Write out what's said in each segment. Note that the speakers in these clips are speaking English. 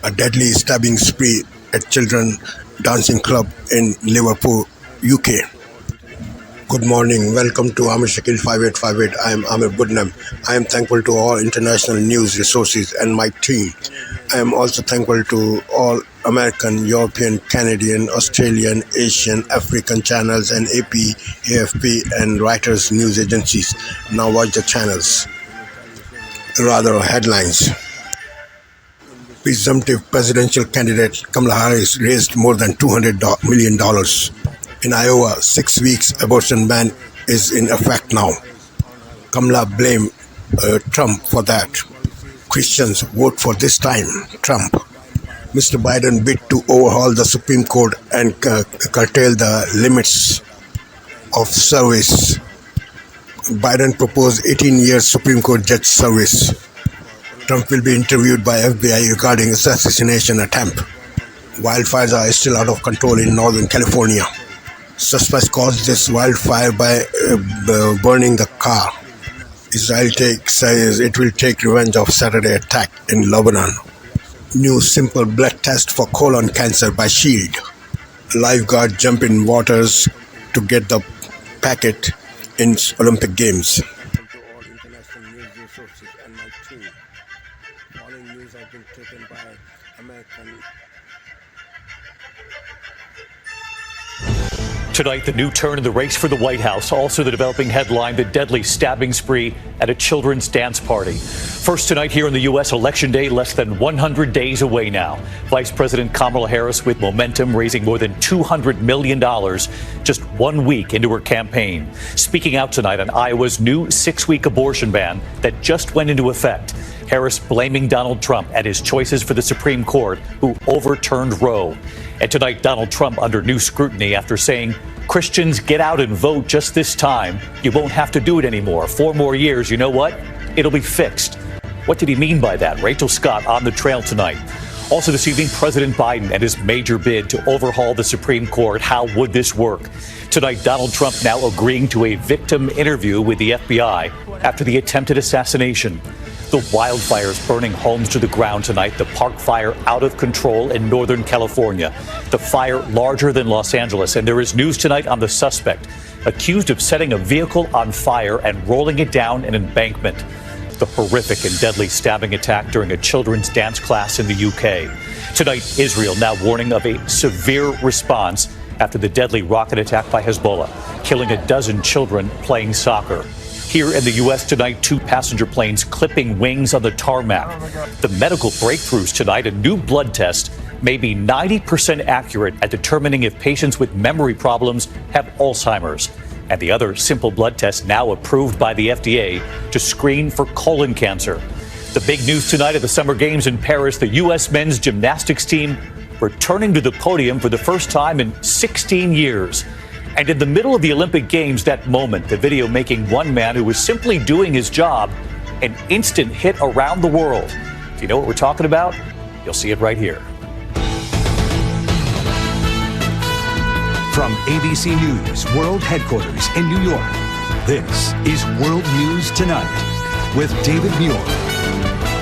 A deadly stabbing spree at children dancing club in Liverpool, UK. Good morning. Welcome to Amir Shakil 5858. I am Amir Budnam. I am thankful to all international news resources and my team. I am also thankful to all American, European, Canadian, Australian, Asian, African channels and AP, AFP and Reuters news agencies. Now watch the channels. Rather, headlines. Presumptive presidential candidate Kamala Harris raised more than $200 million. In Iowa, 6 weeks abortion ban is in effect now. Kamala blamed Trump for that. Christians vote for this time, Trump. Mr. Biden bid to overhaul the Supreme Court and curtail the limits of service. Biden proposed 18 years Supreme Court judge service. Trump will be interviewed by FBI regarding assassination attempt. Wildfires are still out of control in Northern California. Suspects caused this wildfire by burning the car. Israel says it will take revenge of Saturday attack in Lebanon. New simple blood test for colon cancer by Shield. Lifeguard jump in waters to get the packet in Olympic Games. Tonight, the new turn in the race for the White House. Also the developing headline, the deadly stabbing spree at a children's dance party. First tonight here in the U.S., Election Day less than 100 days away now. Vice President Kamala Harris with momentum, raising more than $200 million just 1 week into her campaign. Speaking out tonight on Iowa's new 6-week abortion ban that just went into effect. Harris blaming Donald Trump and his choices for the Supreme Court, who overturned Roe. And tonight, Donald Trump under new scrutiny after saying, Christians, get out and vote just this time. You won't have to do it anymore. 4 more years, you know what? It'll be fixed. What did he mean by that? Rachel Scott on the trail tonight. Also this evening, President Biden and his major bid to overhaul the Supreme Court. How would this work? Tonight, Donald Trump now agreeing to a victim interview with the FBI after the attempted assassination. The wildfires burning homes to the ground tonight. The Park Fire out of control in Northern California. The fire larger than Los Angeles. And there is news tonight on the suspect accused of setting a vehicle on fire and rolling it down an embankment. The horrific and deadly stabbing attack during a children's dance class in the UK. Tonight, Israel now warning of a severe response after the deadly rocket attack by Hezbollah, killing a dozen children playing soccer. Here in the U.S. tonight, 2 passenger planes clipping wings on the tarmac. The medical breakthroughs tonight, a new blood test may be 90% accurate at determining if patients with memory problems have Alzheimer's. And the other simple blood test now approved by the FDA to screen for colon cancer. The big news tonight at the Summer Games in Paris, the U.S. men's gymnastics team returning to the podium for the first time in 16 years. And in the middle of the Olympic Games, that moment, the video making one man who was simply doing his job an instant hit around the world. If you know what we're talking about, you'll see it right here. From ABC News World Headquarters in New York, this is World News Tonight with David Muir.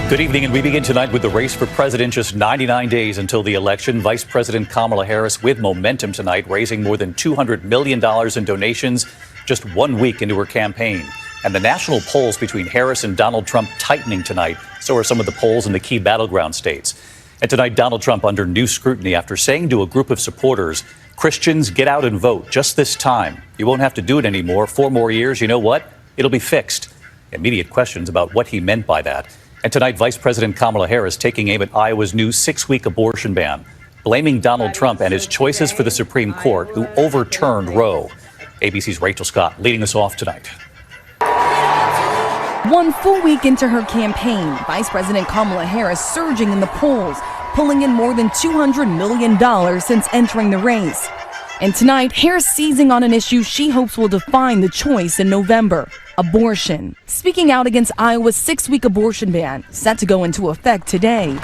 Good evening, and we begin tonight with the race for president. Just 99 days until the election. Vice President Kamala Harris with momentum tonight, raising more than $200 million in donations just 1 week into her campaign. And the national polls between Harris and Donald Trump tightening tonight. So are some of the polls in the key battleground states. And tonight, Donald Trump under new scrutiny after saying to a group of supporters, Christians, get out and vote just this time. You won't have to do it anymore. 4 more years, you know what? It'll be fixed. Immediate questions about what he meant by that. And tonight, Vice President Kamala Harris taking aim at Iowa's new 6-week abortion ban, blaming Donald Trump and his choices for the Supreme Court, who overturned Roe. ABC's Rachel Scott leading us off tonight. 1 full week into her campaign, Vice President Kamala Harris surging in the polls, pulling in more than $200 million since entering the race. And tonight, Harris seizing on an issue she hopes will define the choice in November: abortion. Speaking out against Iowa's 6-week abortion ban, set to go into effect today.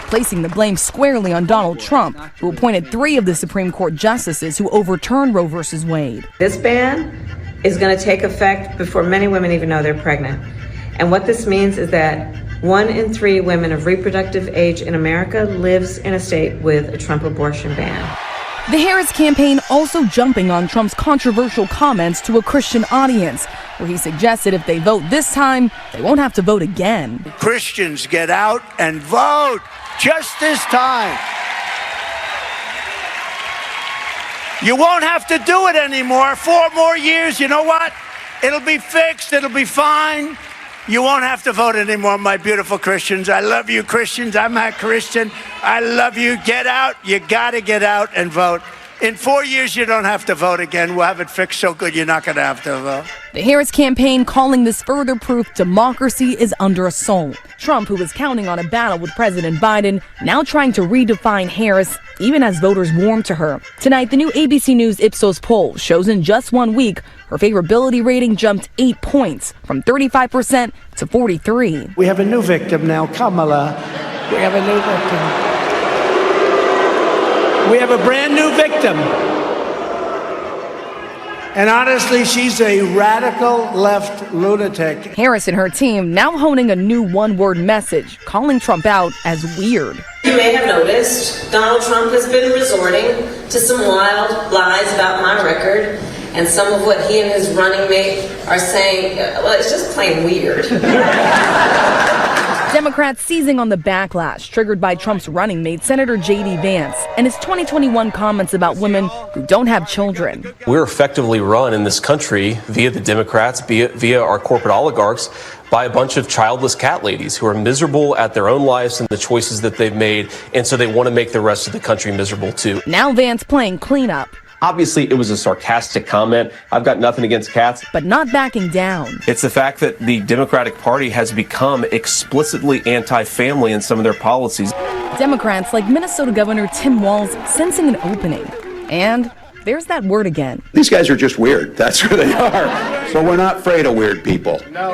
Placing the blame squarely on Donald Trump, who appointed 3 of the Supreme Court justices who overturned Roe v. Wade. This ban is going to take effect before many women even know they're pregnant. And what this means is that 1 in 3 women of reproductive age in America lives in a state with a Trump abortion ban. The Harris campaign also jumping on Trump's controversial comments to a Christian audience, where he suggested if they vote this time, they won't have to vote again. Christians, get out and vote just this time. You won't have to do it anymore. 4 more years, you know what? It'll be fixed. It'll be fine. You won't have to vote anymore, my beautiful Christians. I love you, Christians. I'm a Christian. I love you. Get out. You got to get out and vote. In 4 years, you don't have to vote again. We'll have it fixed so good you're not going to have to vote. The Harris campaign calling this further proof democracy is under assault. Trump, who was counting on a battle with President Biden, now trying to redefine Harris, even as voters warm to her. Tonight, the new ABC News Ipsos poll shows in just 1 week, her favorability rating jumped 8 points, from 35% to 43%. We have a new victim now, Kamala. We have a new victim. We have a brand new victim. And honestly, she's a radical left lunatic. Harris and her team now honing a new one-word message, calling Trump out as weird. You may have noticed Donald Trump has been resorting to some wild lies about my record, and some of what he and his running mate are saying, well, it's just plain weird. Democrats seizing on the backlash triggered by Trump's running mate, Senator J.D. Vance, and his 2021 comments about women who don't have children. We're effectively run in this country via the Democrats, via our corporate oligarchs, by a bunch of childless cat ladies who are miserable at their own lives and the choices that they've made, and so they want to make the rest of the country miserable too. Now Vance playing cleanup. Obviously, it was a sarcastic comment. I've got nothing against cats. But not backing down. It's the fact that the Democratic Party has become explicitly anti-family in some of their policies. Democrats like Minnesota Governor Tim Walz sensing an opening. And there's that word again. These guys are just weird. That's who they are. So we're not afraid of weird people. No.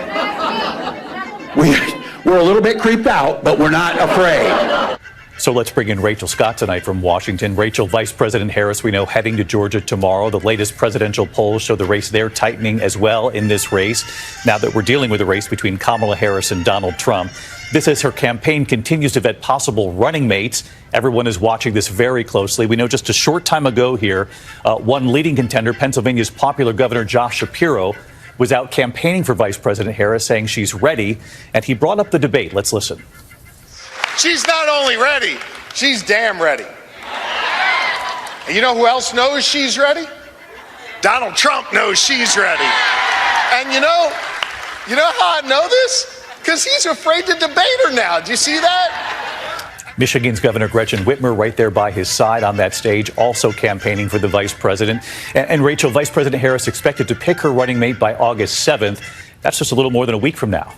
We're a little bit creeped out, but we're not afraid. So let's bring in Rachel Scott tonight from Washington. Rachel, Vice President Harris, we know, heading to Georgia tomorrow. The latest presidential polls show the race there tightening as well in this race. Now that we're dealing with a race between Kamala Harris and Donald Trump, this as her campaign continues to vet possible running mates. Everyone is watching this very closely. We know just a short time ago here, one leading contender, Pennsylvania's popular Governor Josh Shapiro, was out campaigning for Vice President Harris, saying she's ready. And he brought up the debate. Let's listen. She's not only ready, she's damn ready. And you know who else knows she's ready? Donald Trump knows she's ready. And you know how I know this? Because he's afraid to debate her now. Do you see that? Michigan's Governor Gretchen Whitmer right there by his side on that stage, also campaigning for the vice president. And Rachel, Vice President Harris expected to pick her running mate by August 7th. That's just a little more than a week from now.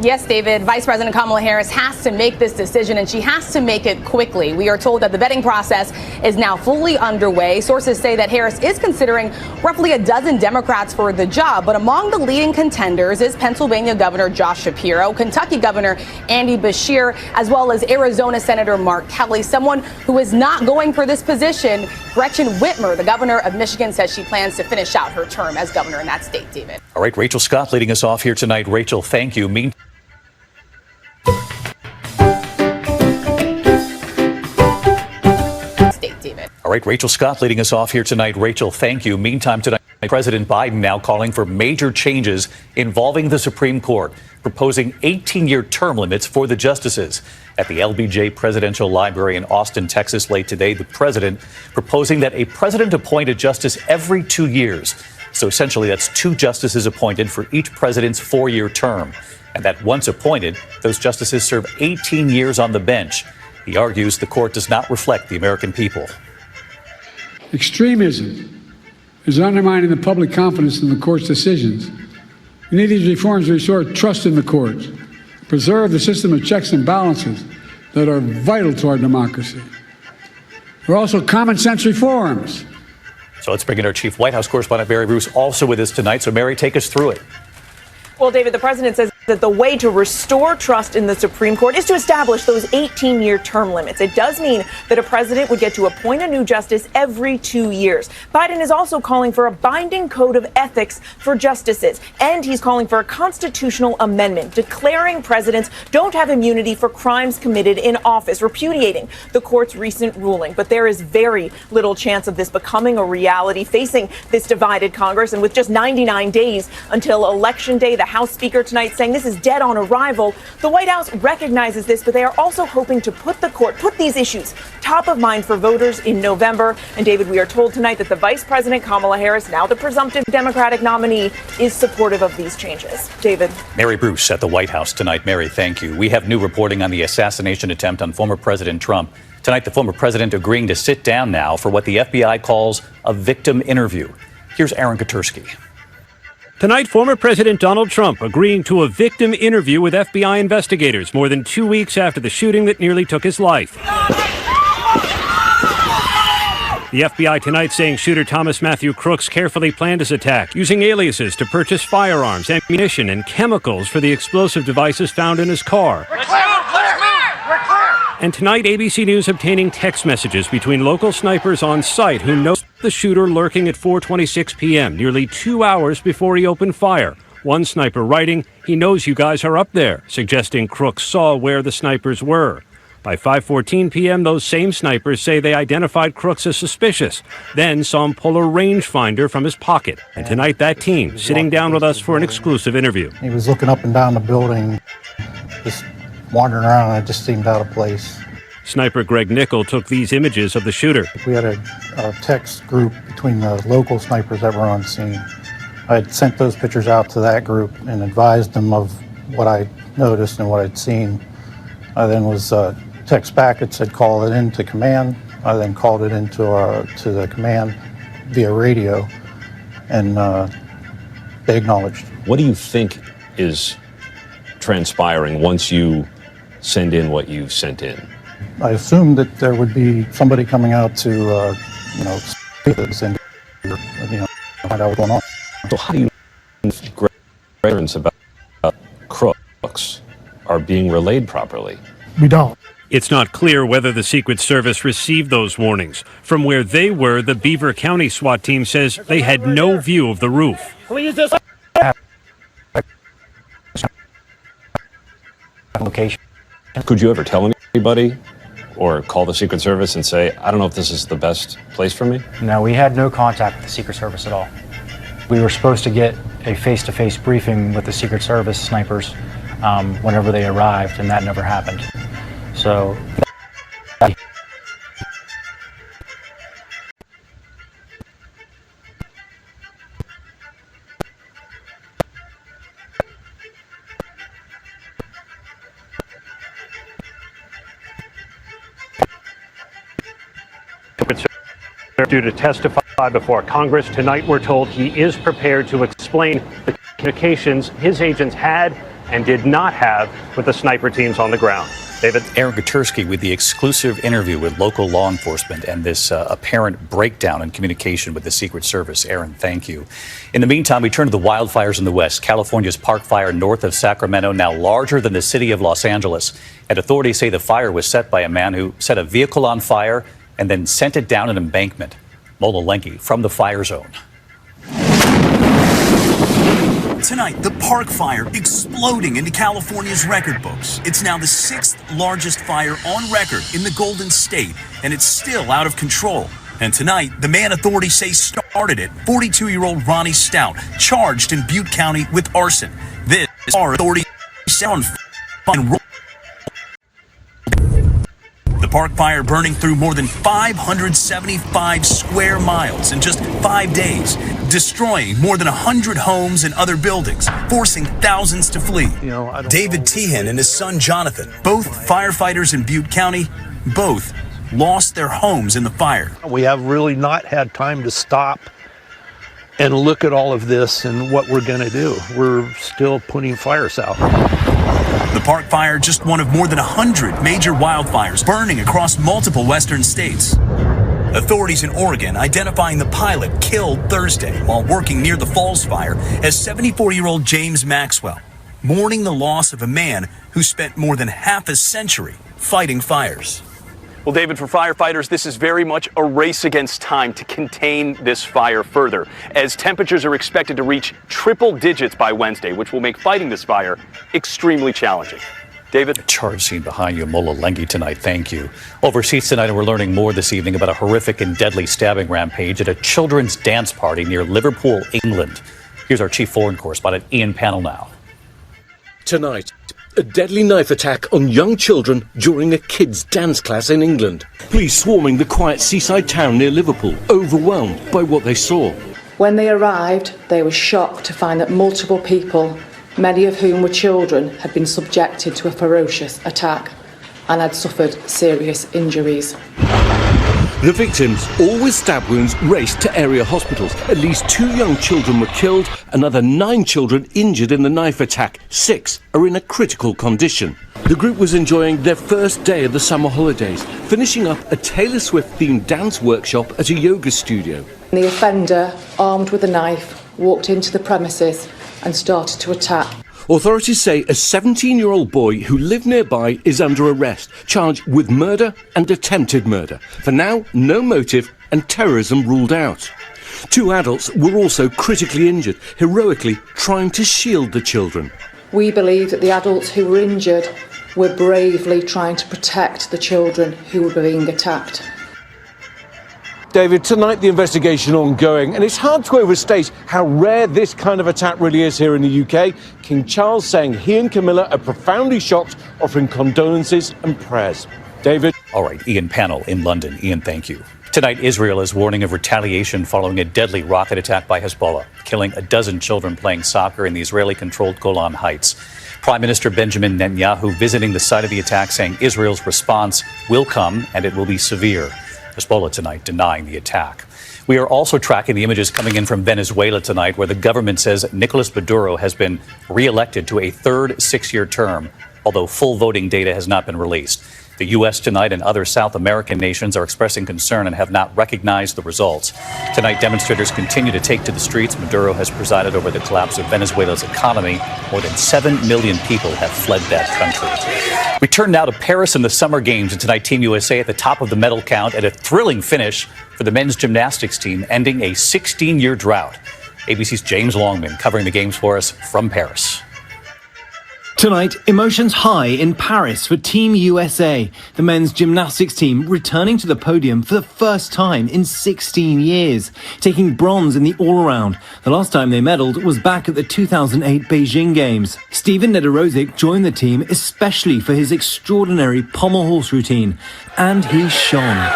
Yes, David, Vice President Kamala Harris has to make this decision, and she has to make it quickly. We are told that the vetting process is now fully underway. Sources say that Harris is considering roughly a dozen Democrats for the job, but among the leading contenders is Pennsylvania Governor Josh Shapiro, Kentucky Governor Andy Beshear, as well as Arizona Senator Mark Kelly. Someone who is not going for this position, Gretchen Whitmer, the governor of Michigan, says she plans to finish out her term as governor in that state, David. All right, Rachel Scott leading us off here tonight. Rachel, thank you. All right, Rachel Scott leading us off here tonight. Rachel, thank you. Meantime, tonight, President Biden now calling for major changes involving the Supreme Court, proposing 18-year term limits for the justices. At the LBJ Presidential Library in Austin, Texas, late today, the president proposing that a president appoint a justice every 2 years. So essentially, that's 2 justices appointed for each president's 4-year term. And that once appointed, those justices serve 18 years on the bench. He argues the court does not reflect the American people. Extremism is undermining the public confidence in the court's decisions. We need these reforms to restore trust in the courts, preserve the system of checks and balances that are vital to our democracy. There are also common sense reforms. So let's bring in our chief White House correspondent, Mary Bruce, also with us tonight. So, Mary, take us through it. Well, David, the president says that the way to restore trust in the Supreme Court is to establish those 18-year term limits. It does mean that a president would get to appoint a new justice every 2 years. Biden is also calling for a binding code of ethics for justices, and he's calling for a constitutional amendment declaring presidents don't have immunity for crimes committed in office, repudiating the court's recent ruling. But there is very little chance of this becoming a reality facing this divided Congress, and with just 99 days until Election Day, the House Speaker tonight saying this is dead on arrival. The White House recognizes this, but they are also hoping to put these issues top of mind for voters in November. And David, we are told tonight that the Vice President Kamala Harris, now the presumptive Democratic nominee, is supportive of these changes. David. Mary Bruce at the White House tonight. Mary, thank you. We have new reporting on the assassination attempt on former President Trump. Tonight, the former president agreeing to sit down now for what the FBI calls a victim interview. Here's Aaron Katursky. Tonight, former President Donald Trump agreeing to a victim interview with FBI investigators more than 2 weeks after the shooting that nearly took his life. The FBI tonight saying shooter Thomas Matthew Crooks carefully planned his attack, using aliases to purchase firearms, ammunition, and chemicals for the explosive devices found in his car. We're clear! And tonight, ABC News obtaining text messages between local snipers on site who know the shooter lurking at 4:26 p.m., nearly 2 hours before he opened fire. One sniper writing, "He knows you guys are up there," suggesting Crooks saw where the snipers were. By 5:14 p.m., those same snipers say they identified Crooks as suspicious, then saw him pull a rangefinder from his pocket. And tonight, that team sitting down with us for an exclusive interview. He was looking up and down the building, just wandering around, and it just seemed out of place. Sniper Greg Nickel took these images of the shooter. We had a text group between the local snipers that were on scene. I had sent those pictures out to that group and advised them of what I noticed and what I'd seen. I then was text back. It said call it into command. I then called it into to the command via radio, and they acknowledged. What do you think is transpiring once you send in what you've sent in? I assumed that there would be somebody coming out to, speak this and, find out what's going on. So how do you know if about Crooks are being relayed properly? We don't. It's not clear whether the Secret Service received those warnings. From where they were, the Beaver County SWAT team says they had no view of the roof. Can we use this? Location. Could you ever tell anybody or call the Secret Service and say, I don't know if this is the best place for me? No, we had no contact with the Secret Service at all. We were supposed to get a face-to-face briefing with the Secret Service snipers whenever they arrived, and that never happened. So due to testify before Congress tonight, we're told he is prepared to explain the communications his agents had and did not have with the sniper teams on the ground. David? Aaron Katursky with the exclusive interview with local law enforcement and this apparent breakdown in communication with the Secret Service. Aaron, thank you. In the meantime, we turn to the wildfires in the West. California's Park Fire north of Sacramento, now larger than the city of Los Angeles. And authorities say the fire was set by a man who set a vehicle on fire and then sent it down an embankment. Mola Lenki from the fire zone. Tonight, the Park Fire exploding into California's record books. It's now the 6th largest fire on record in the Golden State, and it's still out of control. And tonight, the man authorities say started it, 42-year-old Ronnie Stout, charged in Butte County with arson. This is our authorities on fire. The Park Fire burning through more than 575 square miles in just 5 days, destroying more than 100 homes and other buildings, forcing thousands to flee. David Tehan and his son Jonathan, both firefighters in Butte County, both lost their homes in the fire. We have really not had time to stop and look at all of this and what we're going to do. We're still putting fires out. The Park Fire, just one of more than 100 major wildfires burning across multiple western states. Authorities in Oregon identifying the pilot killed Thursday while working near the Falls Fire as 74-year-old James Maxwell. mourning the loss of a man who spent more than half a century fighting fires. Well, David, for firefighters, this is very much a race against time to contain this fire further, as temperatures are expected to reach triple digits by Wednesday, which will make fighting this fire extremely challenging. David? A charge scene behind you, Mola Lengi tonight. Thank you. Overseas tonight, and we're learning more this evening about a horrific and deadly stabbing rampage at a children's dance party near Liverpool, England. Here's our chief foreign correspondent, Ian Pannell now. Tonight, a deadly knife attack on young children during a kids' dance class in England. Police swarming the quiet seaside town near Liverpool, overwhelmed by what they saw. When they arrived, they were shocked to find that multiple people, many of whom were children, had been subjected to a ferocious attack and had suffered serious injuries. The victims, all with stab wounds, raced to area hospitals. At least 2 young children were killed, another 9 children injured in the knife attack. 6 are in a critical condition. The group was enjoying their first day of the summer holidays, finishing up a Taylor Swift-themed dance workshop at a yoga studio. The offender, armed with a knife, walked into the premises and started to attack. Authorities say a 17-year-old boy who lived nearby is under arrest, charged with murder and attempted murder. For now, no motive and terrorism ruled out. 2 adults were also critically injured, heroically trying to shield the children. We believe that the adults who were injured were bravely trying to protect the children who were being attacked. David, tonight the investigation ongoing, and it's hard to overstate how rare this kind of attack really is here in the UK. King Charles saying he and Camilla are profoundly shocked, offering condolences and prayers. David? All right, Ian Pannell in London. Ian, thank you. Tonight, Israel is warning of retaliation following a deadly rocket attack by Hezbollah, killing a dozen children playing soccer in the Israeli-controlled Golan Heights. Prime Minister Benjamin Netanyahu visiting the site of the attack, saying Israel's response will come and it will be severe. Hezbollah tonight denying the attack. We are also tracking the images coming in from Venezuela tonight, where the government says Nicolas Maduro has been re-elected to a third 6-year term, although full voting data has not been released. The U.S. tonight and other South American nations are expressing concern and have not recognized the results. Tonight, demonstrators continue to take to the streets. Maduro has presided over the collapse of Venezuela's economy. More than 7 million people have fled that country. We turn now to Paris and the Summer Games, and tonight Team USA at the top of the medal count at a thrilling finish for the men's gymnastics team, ending a 16-year drought. ABC's James Longman covering the games for us from Paris. Tonight, emotions high in Paris for Team USA, the men's gymnastics team returning to the podium for the first time in 16 years, taking bronze in the all-around. The last time they medalled was back at the 2008 Beijing Games. Steven Nedorosik joined the team especially for his extraordinary pommel horse routine, and he shone.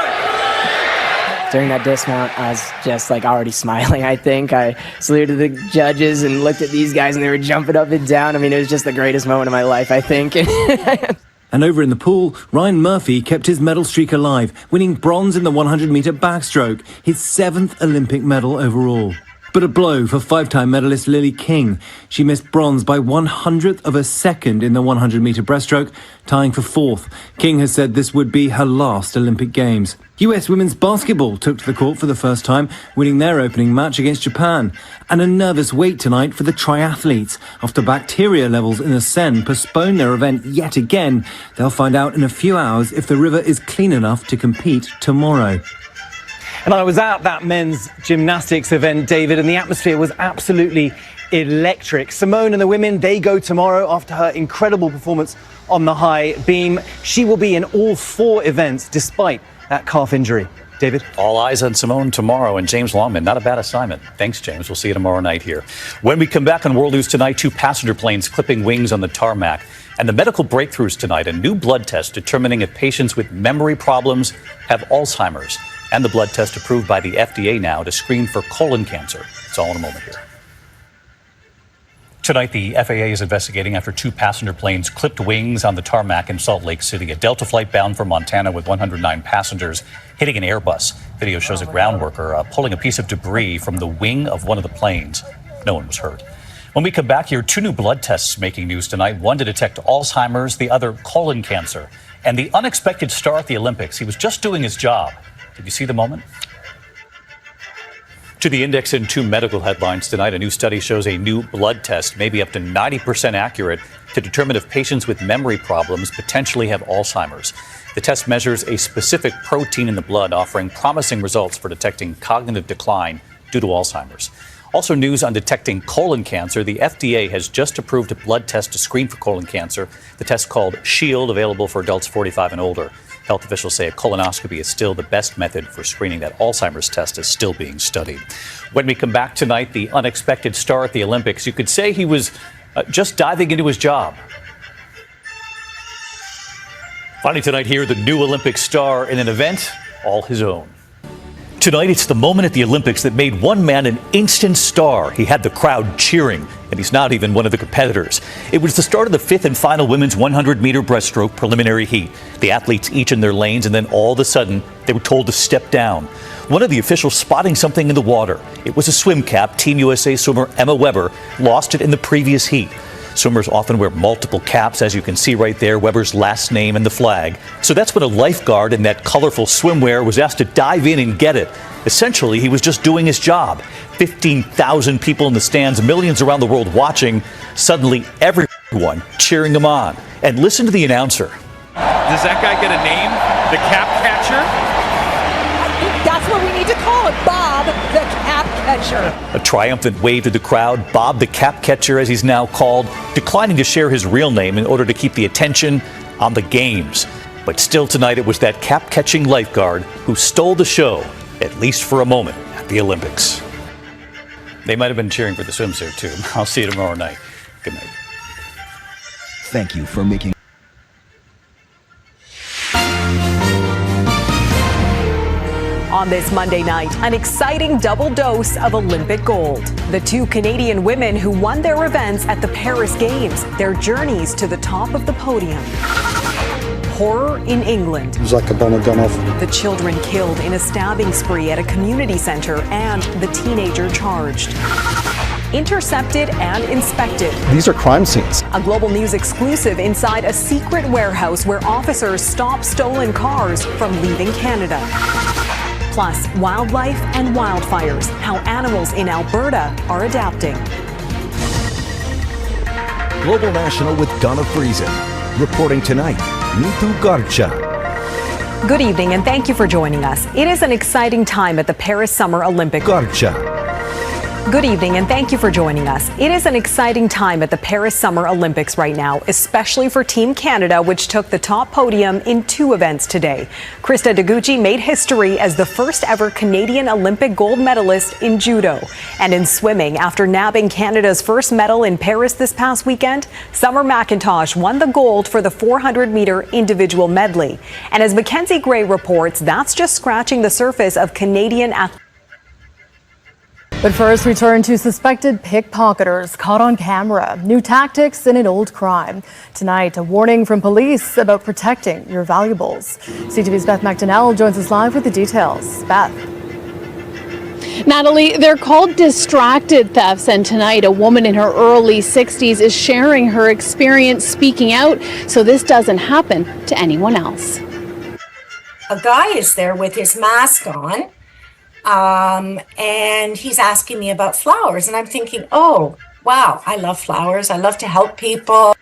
During that dismount, I was just already smiling, I think. I saluted the judges and looked at these guys and they were jumping up and down. I mean, it was just the greatest moment of my life, I think. And over in the pool, Ryan Murphy kept his medal streak alive, winning bronze in the 100-meter backstroke, his 7th Olympic medal overall. But a blow for 5-time medalist Lily King. She missed bronze by 100th of a second in the 100-meter breaststroke, tying for 4th. King has said this would be her last Olympic Games. US women's basketball took to the court for the first time, winning their opening match against Japan. And a nervous wait tonight for the triathletes. After bacteria levels in the Seine postponed their event yet again, they'll find out in a few hours if the river is clean enough to compete tomorrow. And I was at that men's gymnastics event, David, and the atmosphere was absolutely electric. Simone and the women, they go tomorrow after her incredible performance on the high beam. She will be in all 4 events despite that calf injury. David? All eyes on Simone tomorrow, and James Longman, not a bad assignment. Thanks, James. We'll see you tomorrow night here. When we come back on World News Tonight, 2 passenger planes clipping wings on the tarmac. And the medical breakthroughs tonight, a new blood test determining if patients with memory problems have Alzheimer's. And the blood test approved by the FDA now to screen for colon cancer. It's all in a moment here. Tonight, the FAA is investigating after 2 passenger planes clipped wings on the tarmac in Salt Lake City. A Delta flight bound for Montana with 109 passengers hitting an Airbus. Video shows a ground worker pulling a piece of debris from the wing of one of the planes. No one was hurt. When we come back here, 2 new blood tests making news tonight. One to detect Alzheimer's, the other colon cancer. And the unexpected star at the Olympics. He was just doing his job. Did you see the moment? To the index in two medical headlines tonight, a new study shows a new blood test may be up to 90% accurate to determine if patients with memory problems potentially have Alzheimer's. The test measures a specific protein in the blood, offering promising results for detecting cognitive decline due to Alzheimer's. Also news on detecting colon cancer. The FDA has just approved a blood test to screen for colon cancer. The test called SHIELD, available for adults 45 and older. Health officials say a colonoscopy is still the best method for screening. That Alzheimer's test is still being studied. When we come back tonight, the unexpected star at the Olympics, you could say he was just diving into his job. Finally tonight here, the new Olympic star in an event all his own. Tonight, it's the moment at the Olympics that made one man an instant star. He had the crowd cheering, and he's not even one of the competitors. It was the start of the fifth and final women's 100-meter breaststroke preliminary heat. The athletes each in their lanes, and then all of a sudden, they were told to step down. One of the officials spotting something in the water. It was a swim cap. Team USA swimmer Emma Weber lost it in the previous heat. Swimmers often wear multiple caps, as you can see right there, Weber's last name and the flag. So that's when a lifeguard in that colorful swimwear was asked to dive in and get it. Essentially, he was just doing his job. 15,000 people in the stands, millions around the world watching, suddenly everyone cheering him on. And listen to the announcer. Does that guy get a name? The cap catcher? That's what we need to call it, Bob, the cap catcher. A triumphant wave to the crowd. Bob, the cap catcher, as he's now called, declining to share his real name in order to keep the attention on the games. But still tonight, it was that cap-catching lifeguard who stole the show, at least for a moment, at the Olympics. They might have been cheering for the swimsuit, too. I'll see you tomorrow night. Good night. Thank you for making On this Monday night, an exciting double dose of Olympic gold. The two Canadian women who won their events at the Paris Games, their journeys to the top of the podium. Horror in England. It was like a bunny gun off. The children killed in a stabbing spree at a community center and the teenager charged. Intercepted and inspected. These are crime scenes. A Global News exclusive inside a secret warehouse where officers stop stolen cars from leaving Canada. Plus, wildlife and wildfires, how animals in Alberta are adapting. Global National with Donna Friesen. Reporting tonight, Nitu Garcha. Good evening and thank you for joining us. It is an exciting time at the Paris Summer Olympics. Garcha. Good evening and thank you for joining us. It is an exciting time at the Paris Summer Olympics right now, especially for Team Canada, which took the top podium in two events today. Krista Deguchi made history as the first ever Canadian Olympic gold medalist in judo. And in swimming, after nabbing Canada's first medal in Paris this past weekend, Summer McIntosh won the gold for the 400-meter individual medley. And as Mackenzie Gray reports, that's just scratching the surface of Canadian athletics. But first, we turn to suspected pickpocketers caught on camera. New tactics in an old crime. Tonight, a warning from police about protecting your valuables. CTV's Beth McDonnell joins us live with the details. Beth. Natalie, they're called distracted thefts, and tonight a woman in her early 60s is sharing her experience speaking out so this doesn't happen to anyone else. A guy is there with his mask on. And he's asking me about flowers, and I'm thinking, oh, wow, I love flowers. I love to help people.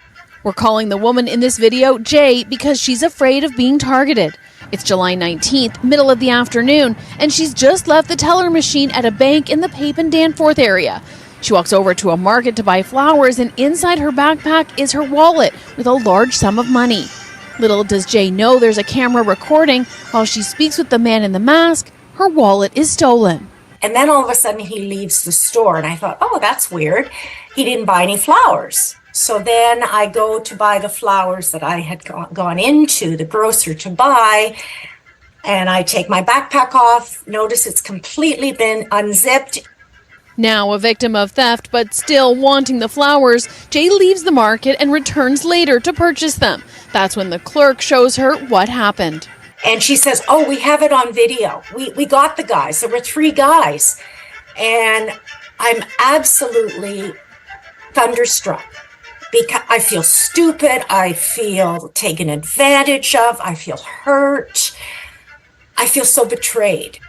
We're calling the woman in this video Jay because she's afraid of being targeted. It's July 19th, middle of the afternoon, and she's just left the teller machine at a bank in the Pape and Danforth area. She walks over to a market to buy flowers, and inside her backpack is her wallet with a large sum of money. Little does Jay know there's a camera recording. While she speaks with the man in the mask, her wallet is stolen. And then all of a sudden he leaves the store, and I thought, oh, that's weird. He didn't buy any flowers. So then I go to buy the flowers that I had gone into the grocer to buy, and I take my backpack off, notice it's completely been unzipped. Now a victim of theft, but still wanting the flowers, Jay leaves the market and returns later to purchase them. That's when the clerk shows her what happened. And she says, oh, we have it on video. We got the guys. There were 3 guys. And I'm absolutely thunderstruck because I feel stupid. I feel taken advantage of. I feel hurt. I feel so betrayed.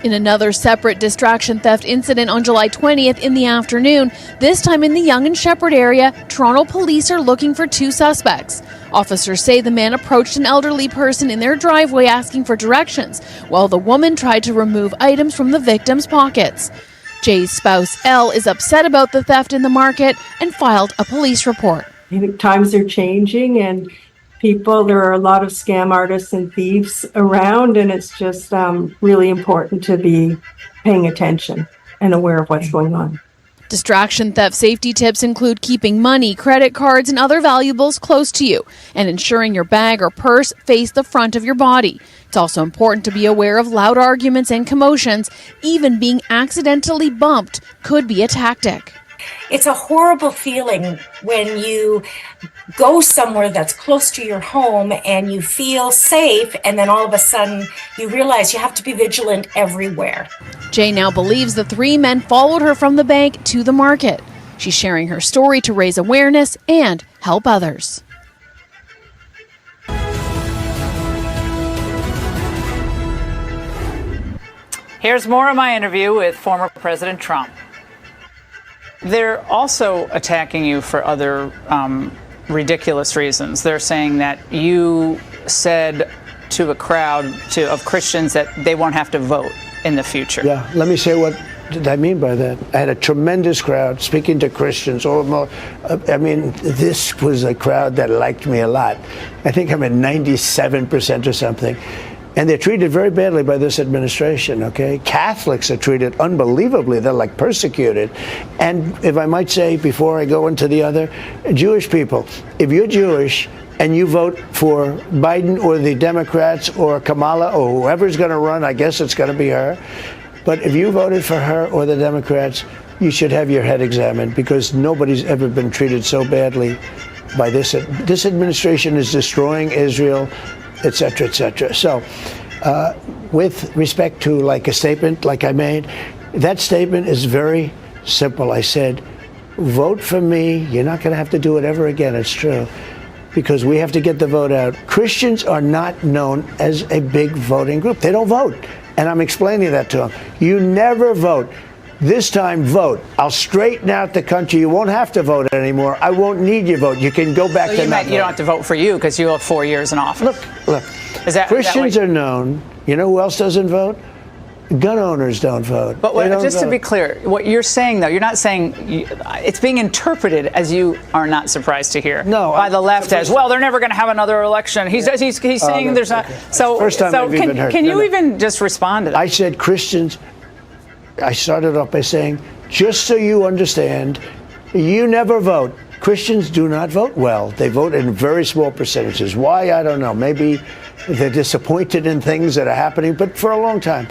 In another separate distraction theft incident on July 20th in the afternoon, this time in the Yonge and Sheppard area, Toronto police are looking for 2 suspects. Officers say the man approached an elderly person in their driveway asking for directions, while the woman tried to remove items from the victim's pockets. Jay's spouse, Elle, is upset about the theft in the market and filed a police report. I think times are changing and there are a lot of scam artists and thieves around, and it's just really important to be paying attention and aware of what's going on. Distraction theft safety tips include keeping money, credit cards, and other valuables close to you, and ensuring your bag or purse face the front of your body. It's also important to be aware of loud arguments and commotions. Even being accidentally bumped could be a tactic. It's a horrible feeling when you go somewhere that's close to your home and you feel safe, and then all of a sudden you realize you have to be vigilant everywhere. Jay now believes the 3 men followed her from the bank to the market. She's sharing her story to raise awareness and help others. Here's more of my interview with former President Trump. They're also attacking you for other ridiculous reasons. They're saying that you said to a crowd of Christians that they won't have to vote in the future. Yeah, let me say what did I mean by that. I had a tremendous crowd speaking to Christians. This was a crowd that liked me a lot. I think I'm at 97% or something. And they're treated very badly by this administration, okay? Catholics are treated unbelievably. They're like persecuted. And if I might say, before I go into the other, Jewish people, if you're Jewish and you vote for Biden or the Democrats or Kamala or whoever's going to run, I guess it's going to be her. But if you voted for her or the Democrats, you should have your head examined, because nobody's ever been treated so badly by this. This administration is destroying Israel, et cetera, et cetera. So with respect to like a statement like I made, that statement is very simple. I said, vote for me. You're not going to have to do it ever again. It's true, because we have to get the vote out. Christians are not known as a big voting group. They don't vote. And I'm explaining that to them. You never vote. This time, vote. I'll straighten out the country. You won't have to vote anymore. I won't need your vote. You can go back to not you don't have to vote for you because you have 4 years in office. Look. Christians are known. You know who else doesn't vote? Gun owners don't vote. But just to be clear, what you're saying, though, you're not saying it's being interpreted as you are not surprised to hear. No, by the left as well. They're never going to have another election. He's saying there's not. So first time I've even heard. Can you even just respond to that? I said Christians. I started off by saying, just so you understand, you never vote. Christians do not vote well. They vote in very small percentages. Why? I don't know. Maybe they're disappointed in things that are happening, but for a long time.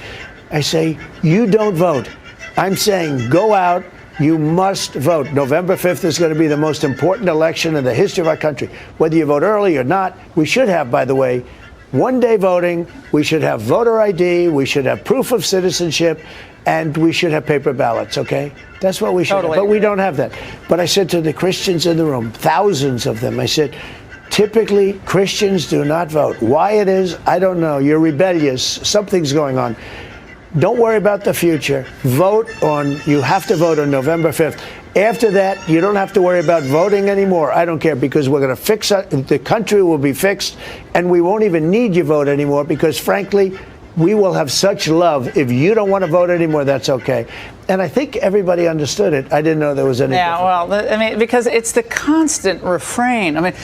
I say, you don't vote. I'm saying, go out. You must vote. November 5th is going to be the most important election in the history of our country. Whether you vote early or not, we should have, by the way, one-day voting. We should have voter ID. We should have proof of citizenship. And we should have paper ballots, okay? That's what we should have. But we don't have that. But I said to the Christians in the room, thousands of them, I said, typically Christians do not vote. Why it is, I don't know. You're rebellious. Something's going on. Don't worry about the future. You have to vote on November 5th. After that, you don't have to worry about voting anymore. I don't care, because we're going to fix it. The country will be fixed, and we won't even need your vote anymore, because frankly, we will have such love. If you don't want to vote anymore, that's okay. And I think everybody understood it. I didn't know there was any. Yeah, well, I mean, because it's the constant refrain. I mean,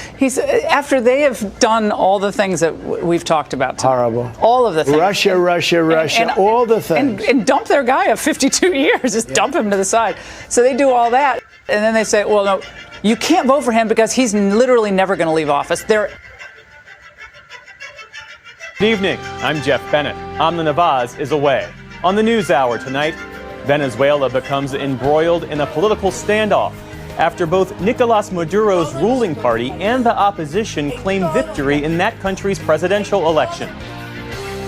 after they have done all the things that we've talked about tonight. Horrible. All of the things. Russia, all the things. And dump their guy of 52 years. Just dump him to the side. So they do all that. And then they say, well, no, you can't vote for him because he's literally never going to leave office. Good evening, I'm Jeff Bennett. Amna Nawaz is away. On the NewsHour tonight, Venezuela becomes embroiled in a political standoff after both Nicolas Maduro's ruling party and the opposition claim victory in that country's presidential election.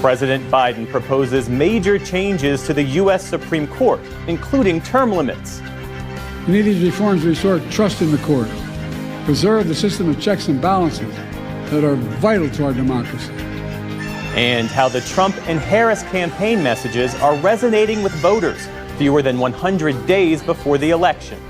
President Biden proposes major changes to the U.S. Supreme Court, including term limits. We need these reforms to restore trust in the court, preserve the system of checks and balances that are vital to our democracy. and how the Trump and Harris campaign messages are resonating with voters fewer than 100 days before the election.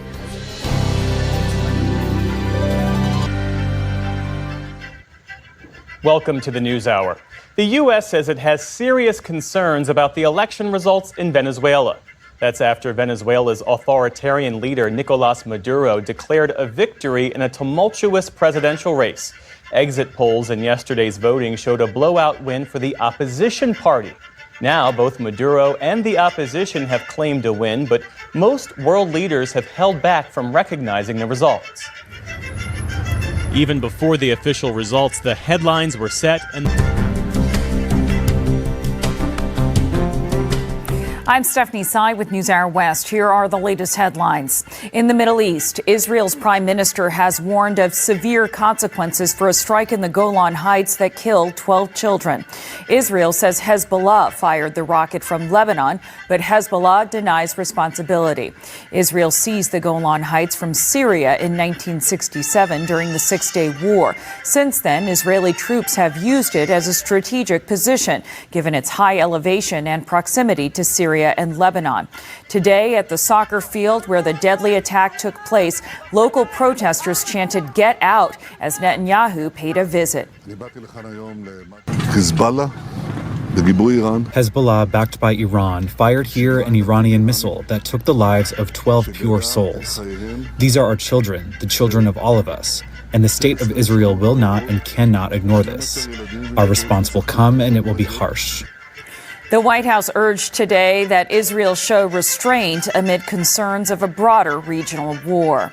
Welcome to the NewsHour. The U.S. says it has serious concerns about the election results in Venezuela. That's after Venezuela's authoritarian leader, Nicolas Maduro, declared a victory in a tumultuous presidential race. Exit polls in yesterday's voting showed a blowout win for the opposition party. Now, both Maduro and the opposition have claimed a win, but most world leaders have held back from recognizing the results. Even before the official results, the headlines were set and... I'm Stephanie Tsai with NewsHour West. Here are the latest headlines. In the Middle East, Israel's prime minister has warned of severe consequences for a strike in the Golan Heights that killed 12 children. Israel says Hezbollah fired the rocket from Lebanon, but Hezbollah denies responsibility. Israel seized the Golan Heights from Syria in 1967 during the Six-Day War. Since then, Israeli troops have used it as a strategic position, given its high elevation and proximity to Syria and Lebanon. Today, at the soccer field where the deadly attack took place, local protesters chanted "Get out" as Netanyahu paid a visit. Hezbollah, backed by Iran, fired here an Iranian missile that took the lives of 12 pure souls. These are our children, the children of all of us, and the state of Israel will not and cannot ignore this. Our response will come, and it will be harsh. The White House urged today that Israel show restraint amid concerns of a broader regional war.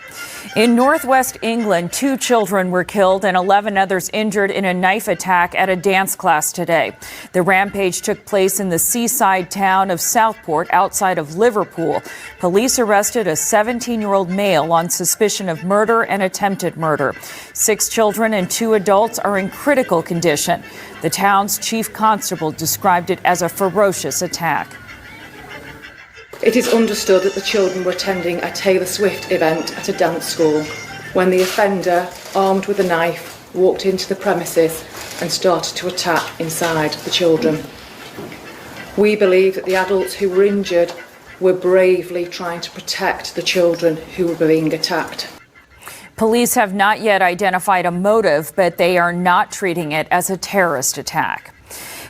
In northwest England, 2 children were killed and 11 others injured in a knife attack at a dance class today. The rampage took place in the seaside town of Southport outside of Liverpool. Police arrested a 17-year-old male on suspicion of murder and attempted murder. 6 children and 2 adults are in critical condition. The town's chief constable described it as a ferocious attack. It is understood that the children were attending a Taylor Swift event at a dance school when the offender, armed with a knife, walked into the premises and started to attack inside the children. We believe that the adults who were injured were bravely trying to protect the children who were being attacked. Police have not yet identified a motive, but they are not treating it as a terrorist attack.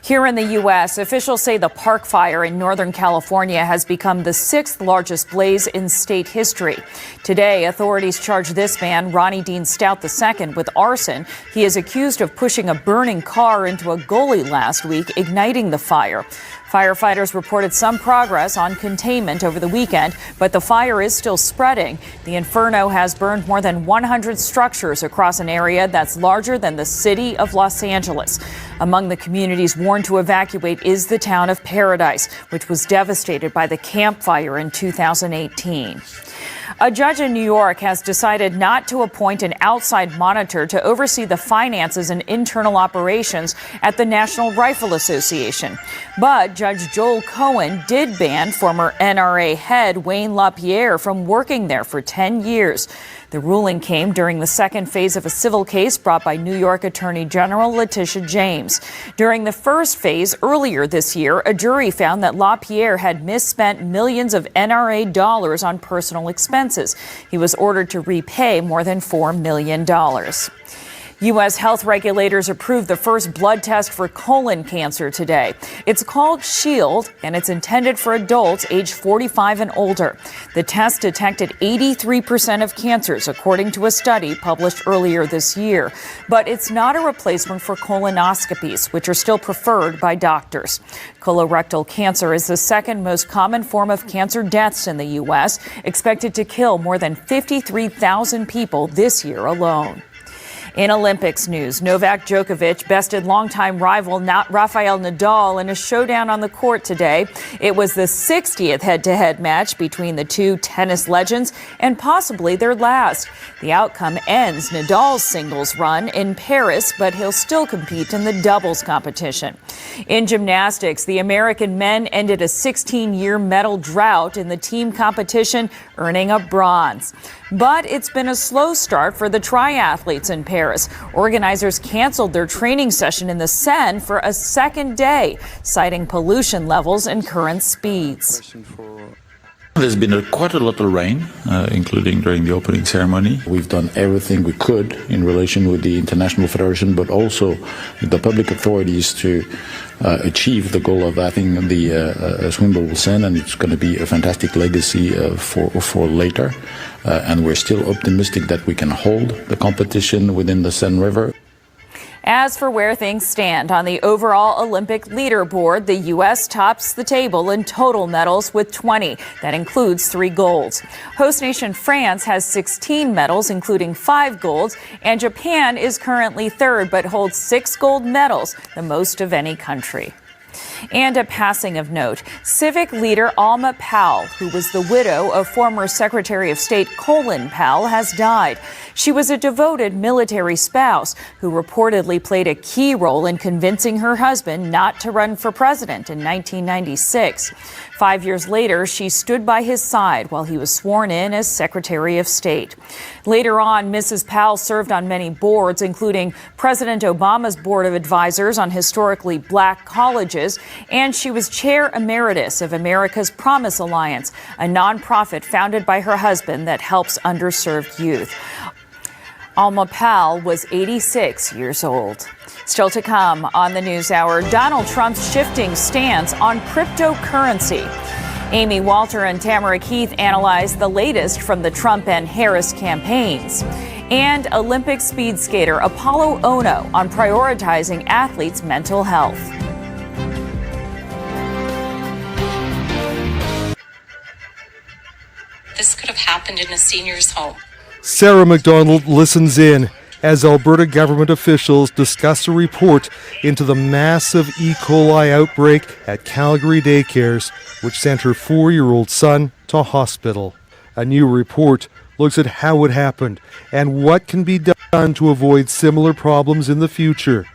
Here in the U.S., officials say the Park Fire in Northern California has become the 6th largest blaze in state history. Today, authorities charge this man, Ronnie Dean Stout II, with arson. He is accused of pushing a burning car into a gully last week, igniting the fire. Firefighters reported some progress on containment over the weekend, but the fire is still spreading. The inferno has burned more than 100 structures across an area that's larger than the city of Los Angeles. Among the communities warned to evacuate is the town of Paradise, which was devastated by the Camp Fire in 2018. A judge in New York has decided not to appoint an outside monitor to oversee the finances and internal operations at the National Rifle Association. But Judge Joel Cohen did ban former NRA head Wayne LaPierre from working there for 10 years. The ruling came during the second phase of a civil case brought by New York Attorney General Letitia James. During the first phase earlier this year, a jury found that LaPierre had misspent millions of NRA dollars on personal expenses. He was ordered to repay more than $4 million. U.S. health regulators approved the first blood test for colon cancer today. It's called SHIELD, and it's intended for adults age 45 and older. The test detected 83% of cancers, according to a study published earlier this year. But it's not a replacement for colonoscopies, which are still preferred by doctors. Colorectal cancer is the second most common form of cancer deaths in the U.S., expected to kill more than 53,000 people this year alone. In Olympics news, Novak Djokovic bested longtime rival Rafael Nadal in a showdown on the court today. It was the 60th head-to-head match between the two tennis legends and possibly their last. The outcome ends Nadal's singles run in Paris, but he'll still compete in the doubles competition. In gymnastics, the American men ended a 16-year medal drought in the team competition, earning a bronze. But it's been a slow start for the triathletes in Paris. Paris. Organizers canceled their training session in the Seine for a second day, citing pollution levels and current speeds. There's been quite a lot of rain, including during the opening ceremony. We've done everything we could in relation with the International Federation, but also the public authorities to achieve the goal of having the swimmable Seine, and it's going to be a fantastic legacy for later. And we're still optimistic that we can hold the competition within the Seine River. As for where things stand on the overall Olympic leaderboard, the U.S. tops the table in total medals with 20. That includes 3 golds. Host nation France has 16 medals, including 5 golds, and Japan is currently third but holds 6 gold medals, the most of any country. And a passing of note, civic leader Alma Powell, who was the widow of former Secretary of State Colin Powell, has died. She was a devoted military spouse who reportedly played a key role in convincing her husband not to run for president in 1996. 5 years later, she stood by his side while he was sworn in as Secretary of State. Later on, Mrs. Powell served on many boards, including President Obama's Board of Advisors on historically black colleges, and she was Chair Emeritus of America's Promise Alliance, a nonprofit founded by her husband that helps underserved youth. Alma Powell was 86 years old. Still to come on the NewsHour, Donald Trump's shifting stance on cryptocurrency. Amy Walter and Tamara Keith analyze the latest from the Trump and Harris campaigns. And Olympic speed skater Apollo Ono on prioritizing athletes' mental health. This could have happened in a senior's home. Sarah McDonald listens in as Alberta government officials discuss a report into the massive E. coli outbreak at Calgary daycares, which sent her 4-year-old son to hospital. A new report looks at how it happened and what can be done to avoid similar problems in the future.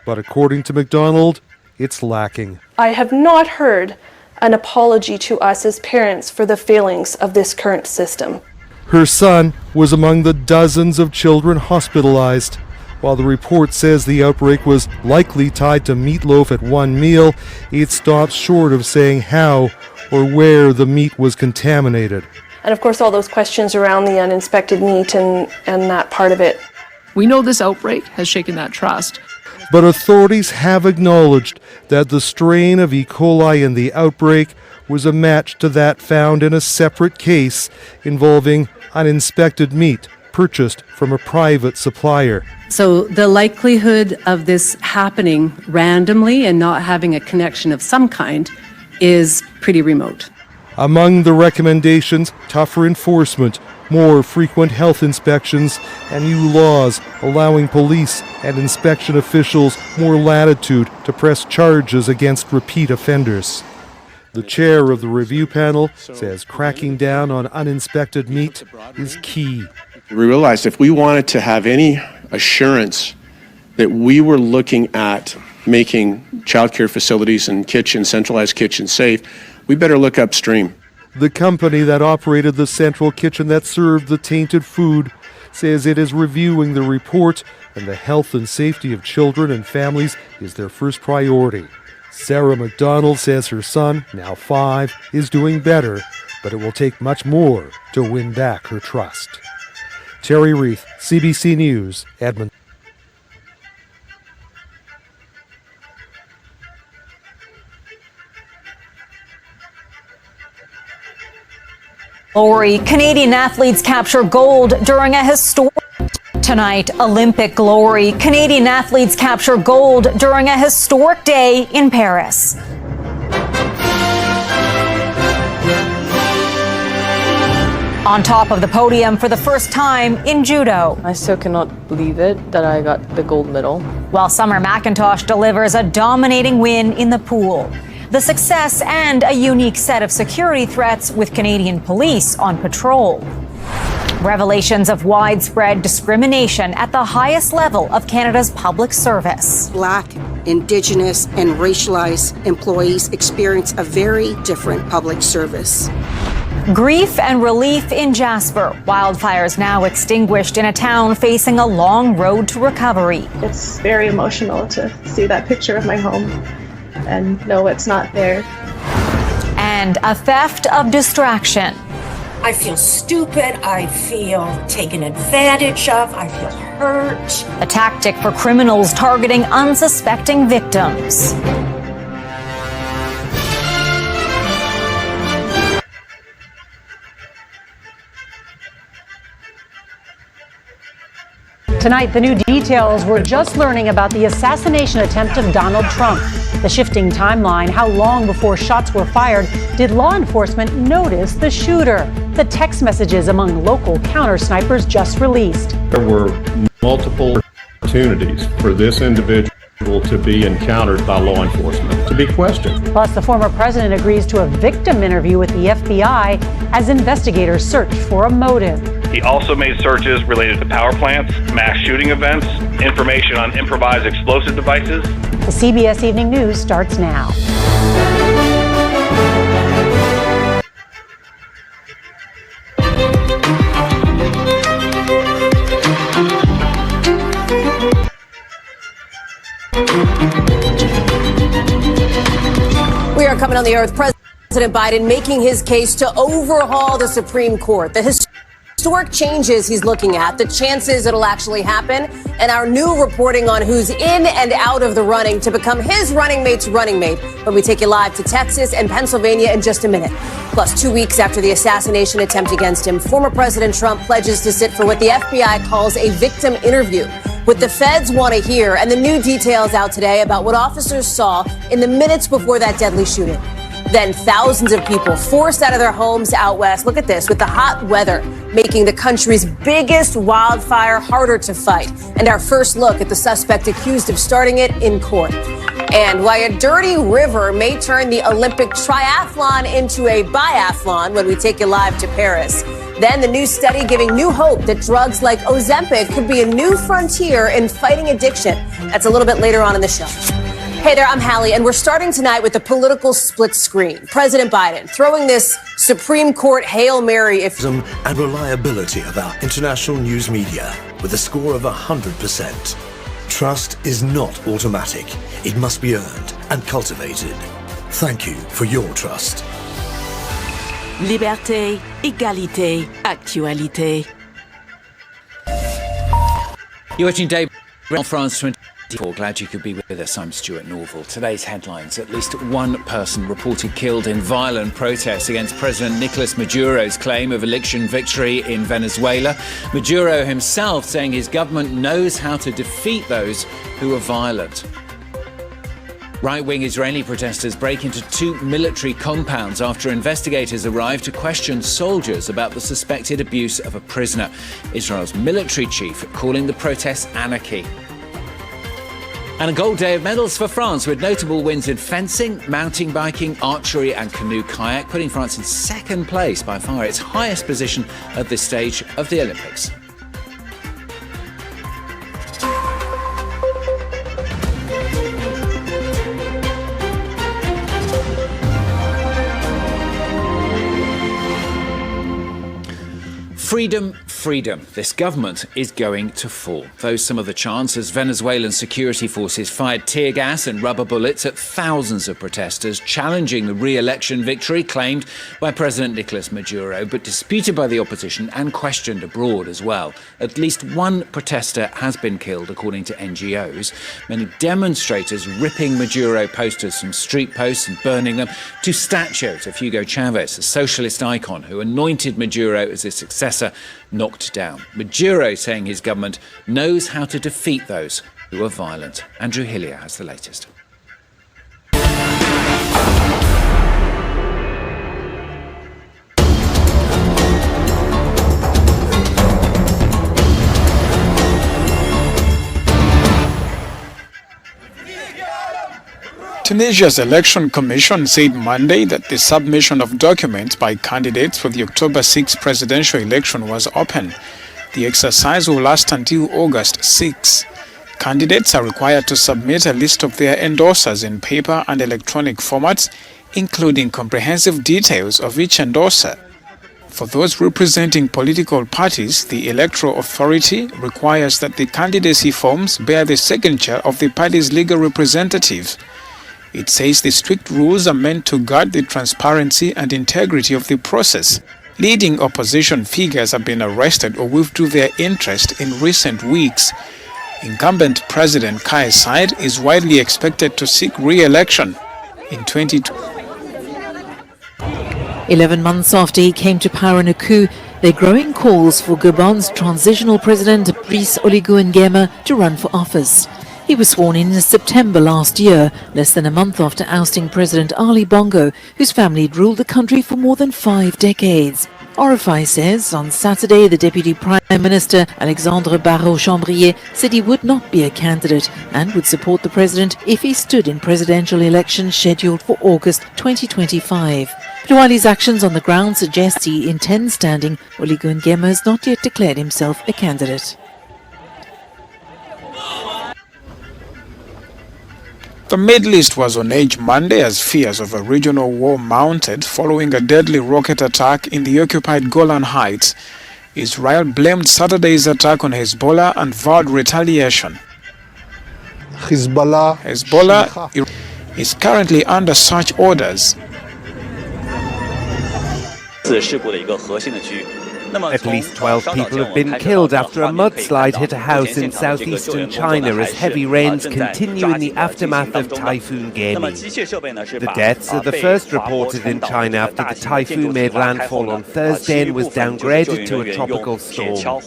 But according to McDonald, it's lacking. I have not heard an apology to us as parents for the failings of this current system. Her son was among the dozens of children hospitalized. While the report says the outbreak was likely tied to meatloaf at one meal, it stops short of saying how or where the meat was contaminated. And of course, all those questions around the uninspected meat and that part of it. We know this outbreak has shaken that trust. But authorities have acknowledged that the strain of E. coli in the outbreak was a match to that found in a separate case involving uninspected meat purchased from a private supplier. So the likelihood of this happening randomly and not having a connection of some kind is pretty remote. Among the recommendations, tougher enforcement, more frequent health inspections, and new laws allowing police and inspection officials more latitude to press charges against repeat offenders. The chair of the review panel says cracking down on uninspected meat is key. We realized if we wanted to have any assurance that we were looking at making childcare facilities and centralized kitchens safe, we better look upstream. The company that operated the central kitchen that served the tainted food says it is reviewing the report, and the health and safety of children and families is their first priority. Sarah McDonald says her son, now 5, is doing better, but it will take much more to win back her trust. Terry Reith, CBC News, Edmonton. Glory. Canadian athletes capture gold during a historic tonight. Olympic glory. Canadian athletes capture gold during a historic day in Paris. On top of the podium for the first time in judo. I still cannot believe it that I got the gold medal. While Summer McIntosh delivers a dominating win in the pool. The success and a unique set of security threats with Canadian police on patrol. Revelations of widespread discrimination at the highest level of Canada's public service. Black, Indigenous, and racialized employees experience a very different public service. Grief and relief in Jasper. Wildfires now extinguished in a town facing a long road to recovery. It's very emotional to see that picture of my home and know it's not there. And a theft of distraction. I feel stupid. I feel taken advantage of. I feel hurt. A tactic for criminals targeting unsuspecting victims. Tonight, the new details we're just learning about the assassination attempt of Donald Trump. The shifting timeline, how long before shots were fired did law enforcement notice the shooter? The text messages among local counter snipers just released. There were multiple opportunities for this individual to be encountered by law enforcement, to be questioned. Plus, the former president agrees to a victim interview with the FBI as investigators search for a motive. He also made searches related to power plants, mass shooting events, information on improvised explosive devices. The CBS Evening News starts now. We are coming on the air with President Biden making his case to overhaul the Supreme Court. The historic changes he's looking at, the chances it'll actually happen, and our new reporting on who's in and out of the running to become his running mate's running mate when we take you live to Texas and Pennsylvania in just a minute. Plus, 2 weeks after the assassination attempt against him, former President Trump pledges to sit for what the FBI calls a victim interview. What the feds want to hear, and the new details out today about what officers saw in the minutes before that deadly shooting. Then thousands of people forced out of their homes out west. Look at this, with the hot weather making the country's biggest wildfire harder to fight. And our first look at the suspect accused of starting it in court. And why a dirty river may turn the Olympic triathlon into a biathlon when we take you live to Paris. Then the new study giving new hope that drugs like Ozempic could be a new frontier in fighting addiction. That's a little bit later on in the show. Hey there, I'm Hallie, and we're starting tonight with the political split screen. President Biden throwing this Supreme Court Hail Mary and reliability of our international news media with a score of 100%. Trust is not automatic. It must be earned and cultivated. Thank you for your trust. Liberté, égalité, actualité. You're watching Dave on France 24. Glad you could be with us. I'm Stuart Norval. Today's headlines: at least one person reported killed in violent protests against President Nicolas Maduro's claim of election victory in Venezuela. Maduro himself saying his government knows how to defeat those who are violent. Right-wing Israeli protesters break into two military compounds after investigators arrived to question soldiers about the suspected abuse of a prisoner. Israel's military chief calling the protests anarchy. And a gold day of medals for France, with notable wins in fencing, mountain biking, archery and canoe kayak, putting France in second place, by far its highest position at this stage of the Olympics. Freedom, freedom. This government is going to fall. Those some of the chants as Venezuelan security forces fired tear gas and rubber bullets at thousands of protesters challenging the re-election victory claimed by President Nicolas Maduro, but disputed by the opposition and questioned abroad as well. At least one protester has been killed, according to NGOs. Many demonstrators ripping Maduro posters from street posts and burning them, to statues of Hugo Chavez, a socialist icon who anointed Maduro as his successor, knocked down. Maduro saying his government knows how to defeat those who are violent. Andrew Hillier has the latest. Tunisia's Election Commission said Monday that the submission of documents by candidates for the October 6 presidential election was open. The exercise will last until August 6. Candidates are required to submit a list of their endorsers in paper and electronic formats, including comprehensive details of each endorser. For those representing political parties, the Electoral Authority requires that the candidacy forms bear the signature of the party's legal representative. It says the strict rules are meant to guard the transparency and integrity of the process. Leading opposition figures have been arrested or withdrew their interest in recent weeks. Incumbent President Kais Saied is widely expected to seek re-election in 2020. 11 months after he came to power in a coup, there are growing calls for Gabon's transitional president, Brice Oligui Nguema, to run for office. He was sworn in September last year, less than a month after ousting President Ali Bongo, whose family had ruled the country for more than 5 decades. RFI says on Saturday the Deputy Prime Minister Alexandre Barrot-Chambrier said he would not be a candidate and would support the president if he stood in presidential elections scheduled for August 2025. But while his actions on the ground suggest he intends standing, Oligui Nguema has not yet declared himself a candidate. The Middle East was on edge Monday as fears of a regional war mounted following a deadly rocket attack in the occupied Golan Heights. Israel blamed Saturday's attack on Hezbollah and vowed retaliation. Hezbollah is currently under search orders. At least 12 people have been killed after a mudslide hit a house in southeastern China as heavy rains continue in the aftermath of Typhoon Gemi. The deaths are the first reported in China after the typhoon made landfall on Thursday and was downgraded to a tropical storm.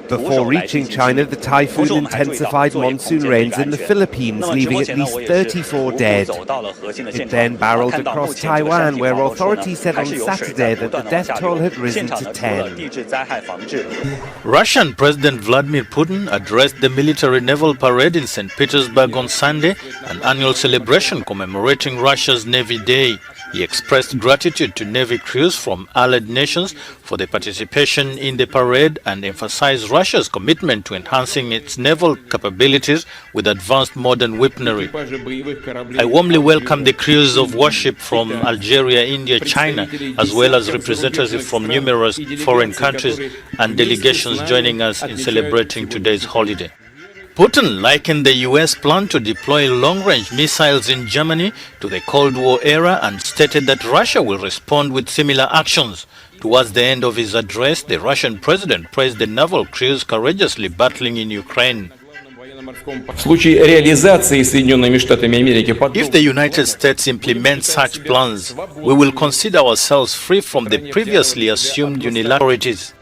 Before reaching China, the typhoon intensified monsoon rains in the Philippines, leaving at least 34 dead. It then barreled across Taiwan, where authorities said on Saturday that the death toll had risen to 10. Russian President Vladimir Putin addressed the military naval parade in St. Petersburg on Sunday, an annual celebration commemorating Russia's Navy Day. He expressed gratitude to Navy crews from allied nations for their participation in the parade and emphasized Russia's commitment to enhancing its naval capabilities with advanced modern weaponry. I warmly welcome the crews of warship from Algeria, India, China, as well as representatives from numerous foreign countries and delegations joining us in celebrating today's holiday. Putin likened the U.S. plan to deploy long-range missiles in Germany to the Cold War era and stated that Russia will respond with similar actions. Towards the end of his address, the Russian president praised the naval crews courageously battling in Ukraine. If the United States implements such plans, we will consider ourselves free from the previously assumed unilateralities.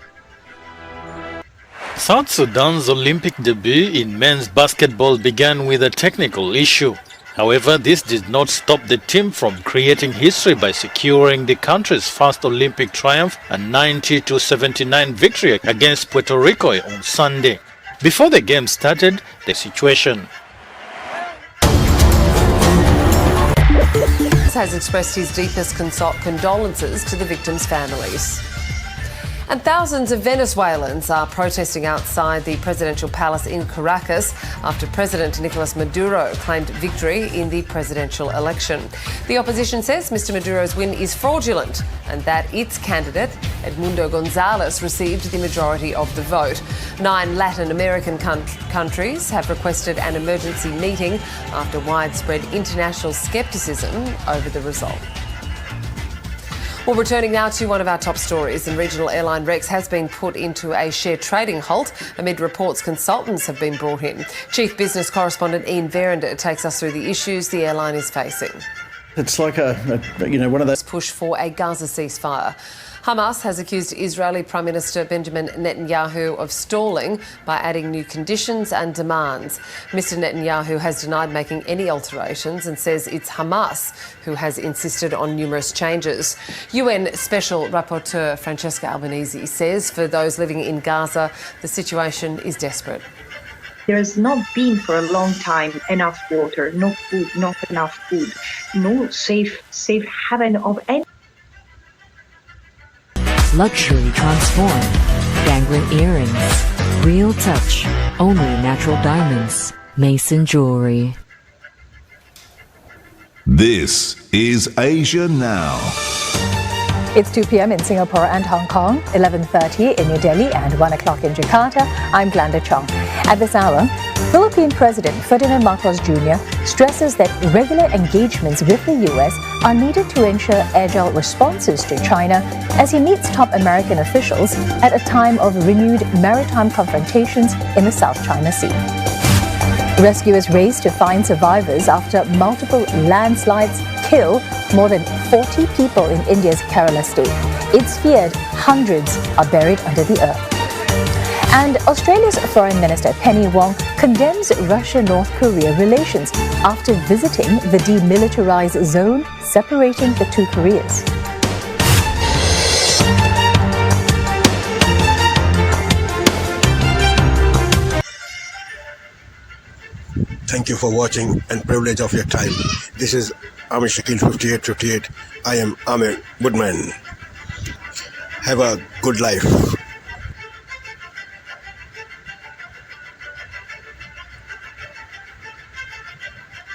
South Sudan's Olympic debut in men's basketball began with a technical issue. However, this did not stop the team from creating history by securing the country's first Olympic triumph, a 90-79 victory against Puerto Rico on Sunday. Before the game started, the situation. Has expressed his deepest condolences to the victims' families. And thousands of Venezuelans are protesting outside the presidential palace in Caracas after President Nicolas Maduro claimed victory in the presidential election. The opposition says Mr. Maduro's win is fraudulent and that its candidate, Edmundo Gonzalez, received the majority of the vote. 9 Latin American countries have requested an emergency meeting after widespread international skepticism over the result. Well, returning now to one of our top stories, and regional airline Rex has been put into a share trading halt amid reports consultants have been brought in. Chief Business Correspondent Ian Verender takes us through the issues the airline is facing. It's like one of those push for a Gaza ceasefire. Hamas has accused Israeli Prime Minister Benjamin Netanyahu of stalling by adding new conditions and demands. Mr. Netanyahu has denied making any alterations and says it's Hamas who has insisted on numerous changes. UN Special Rapporteur Francesca Albanese says for those living in Gaza, the situation is desperate. There has not been for a long time enough water, no food, not enough food, no safe haven of any. Luxury transformed. Dangling earrings. Real touch. Only natural diamonds. Mason Jewelry. This is Asia Now. It's 2 p.m. in Singapore and Hong Kong, 11:30 in New Delhi and 1 o'clock in Jakarta. I'm Glenda Chong. At this hour, Philippine President Ferdinand Marcos Jr. stresses that regular engagements with the U.S. are needed to ensure agile responses to China as he meets top American officials at a time of renewed maritime confrontations in the South China Sea. Rescuers race to find survivors after multiple landslides kill more than 40 people in India's Kerala state. It's feared hundreds are buried under the earth. And Australia's Foreign Minister Penny Wong condemns Russia-North Korea relations after visiting the demilitarized zone separating the two Koreas. Thank you for watching and privilege of your time. This is Amir Shakil 5858. I am Amir Woodman. Have a good life.